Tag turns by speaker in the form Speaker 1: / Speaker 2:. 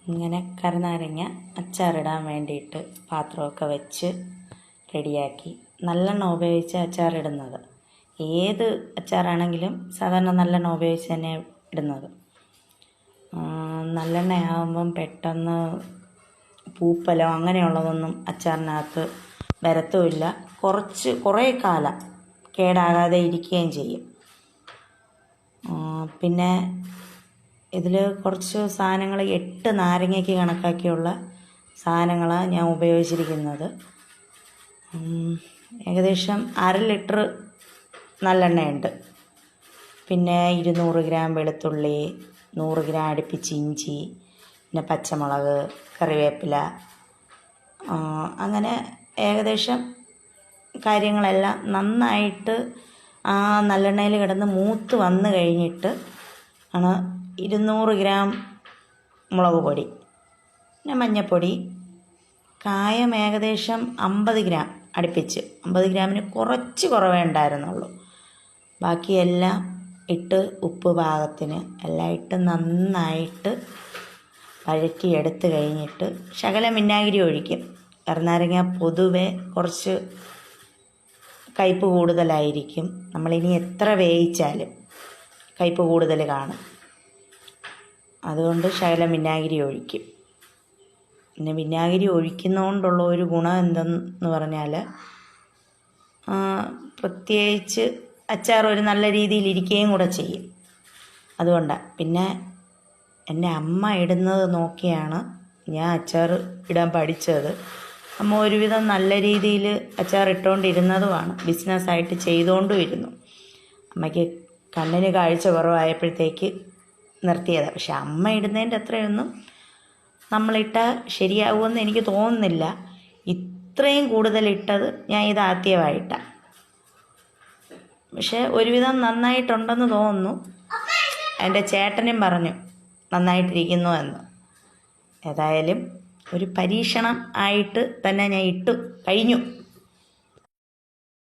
Speaker 1: ഇങ്ങനെ കരുനാരങ്ങ അച്ചാറിടാൻ വേണ്ടിയിട്ട് പാത്രമൊക്കെ വെച്ച് റെഡിയാക്കി. നല്ലെണ്ണ ഉപയോഗിച്ച് അച്ചാറിടുന്നത്. ഏത് അച്ചാറാണെങ്കിലും സാധാരണ നല്ലെണ്ണ ഉപയോഗിച്ച് തന്നെ ഇടുന്നത്. നല്ലെണ്ണയാകുമ്പം പെട്ടെന്ന് പൂപ്പലോ അങ്ങനെയുള്ളതൊന്നും അച്ചാറിനകത്ത് വരത്തുമില്ല. കുറേ കാലം കേടാകാതെ ഇരിക്കുകയും ചെയ്യും. പിന്നെ ഇതിൽ കുറച്ച് സാധനങ്ങൾ 8 നാരങ്ങയ്ക്ക് കണക്കാക്കിയുള്ള സാധനങ്ങളാണ് ഞാൻ ഉപയോഗിച്ചിരിക്കുന്നത്. ഏകദേശം 1/2 ലിറ്റർ നല്ലെണ്ണയുണ്ട്. പിന്നെ 200 ഗ്രാം വെളുത്തുള്ളി, 100 ഗ്രാം അടുപ്പിച്ച് ഇഞ്ചി, പിന്നെ പച്ചമുളക്, കറിവേപ്പില, അങ്ങനെ ഏകദേശം കാര്യങ്ങളെല്ലാം നന്നായിട്ട് ആ നല്ലെണ്ണയിൽ കിടന്ന് മൂത്ത് വന്നു കഴിഞ്ഞിട്ട് ആണ് 200 ഗ്രാം മുളക് പൊടി, പിന്നെ മഞ്ഞൾപ്പൊടി, കായം ഏകദേശം 50 ഗ്രാം അടുപ്പിച്ച്. 50 ഗ്രാമിന് കുറച്ച് കുറവേ ഉണ്ടായിരുന്നുള്ളൂ. ബാക്കിയെല്ലാം ഇട്ട് ഉപ്പ് പാകത്തിന് എല്ലാം ഇട്ട് നന്നായിട്ട് വഴറ്റിയെടുത്ത് കഴിഞ്ഞിട്ട് ശകലം വിനാഗിരി ഒഴിക്കും. കറുനാരങ്ങ പൊതുവെ കുറച്ച് കയ്പ്പ് കൂടുതലായിരിക്കും. നമ്മളിനി എത്ര വേവിച്ചാലും കയ്പ്പ് കൂടുതൽ കാണും. അതുകൊണ്ട് ശകലം വിനാഗിരി ഒഴിക്കും. പിന്നെ വിനാഗിരി ഒഴിക്കുന്നതുകൊണ്ടുള്ള ഒരു ഗുണം എന്തെന്ന് പറഞ്ഞാൽ പ്രത്യേകിച്ച് അച്ചാർ ഒരു നല്ല രീതിയിൽ ഇരിക്കുകയും കൂടെ ചെയ്യും. അതുകൊണ്ടാണ്. പിന്നെ എൻ്റെ അമ്മ ഇടുന്നത് നോക്കിയാണ് ഞാൻ അച്ചാർ ഇടാൻ പഠിച്ചത്. അമ്മ ഒരുവിധം നല്ല രീതിയിൽ അച്ചാർ ഇട്ടുകൊണ്ടിരുന്നതുമാണ്. ബിസിനസ്സായിട്ട് ചെയ്തുകൊണ്ടും ഇരുന്നു. അമ്മയ്ക്ക് കണ്ണിന് കാഴ്ച കുറവായപ്പോഴത്തേക്ക് നിർത്തിയതാണ്. പക്ഷെ അമ്മ ഇടുന്നതിൻ്റെ അത്രയൊന്നും നമ്മളിട്ടാൽ ശരിയാകുമെന്ന് എനിക്ക് തോന്നുന്നില്ല. ഇത്രയും കൂടുതൽ ഇട്ടത് ഞാൻ ഇതാദ്യമായിട്ടാണ്. പക്ഷെ ഒരുവിധം നന്നായിട്ടുണ്ടെന്ന് തോന്നുന്നു. എൻ്റെ ചേട്ടനും പറഞ്ഞു നന്നായിട്ടിരിക്കുന്നു എന്ന്. ഏതായാലും ഒരു പരീക്ഷണം ആയിട്ട് തന്നെ ഞാൻ ഇട്ടു കഴിഞ്ഞു.